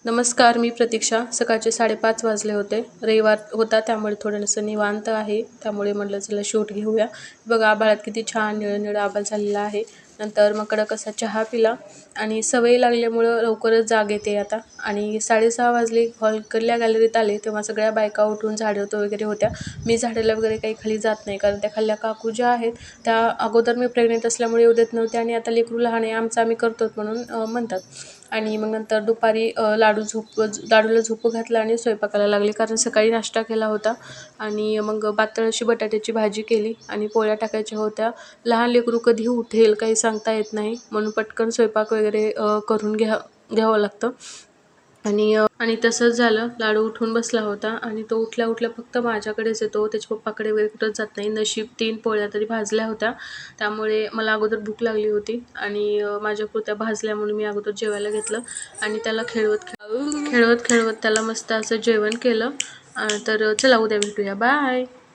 नमस्कार, मी प्रतीक्षा. सकाळचे 5:30 वाजले होते. रविवार होता त्यामुळे थोडंसं निवांत आहे. त्यामुळे म्हटलं चला शूट घेऊया. बघा आभाळात किती छान निळं-निळं आभाळ झालेलं आहे. नंतर मग कडक असा चहा पिला आणि सवय लागल्यामुळं लवकरच जाग येते आता. आणि 6:30 वाजले. हॉलकडल्या गॅलरीत आले तेव्हा सगळ्या बायका उठून झाडत वगैरे होत्या. मी झाडायला वगैरे काही खाली जात नाही, कारण त्या खाल्ल्या काकू ज्या आहेत त्या अगोदर मी प्रेग्नेंट असल्यामुळे येऊ देत नव्हत्या आणि आता लेकरू लहान आहे आमचं आम्ही करतो म्हणून म्हणतात. आणि मग नंतर दुपारी लाडूला झोपू घातलं आणि स्वयंपाकाला लागले, कारण सकाळी नाश्ता केला होता. आणि मग पातळ अशी बटाट्याची भाजी केली आणि पोळ्या टाकायच्या होत्या. लहान लेकरू कधी उठेल काही सांगता येत नाही, म्हणून पटकन स्वयंपाक वगैरे करून घ्यावं लागतं. आणि तसंच झालं. लाडू उठून बसला होता आणि तो उठल्या उठल्या फक्त माझ्याकडेच येतो, त्याच्या पप्पाकडे वगैरे कुठंच जात नाही. नशीब 3 पोळ्या तरी भाजल्या होत्या, त्यामुळे मला अगोदर भूक लागली होती आणि माझ्या पुरत्या भाजल्या म्हणून मी अगोदर जेवायला घेतलं आणि त्याला खेळवत खेळवत त्याला मस्त असं जेवण केलं. तर चला उद्या भेटूया. बाय.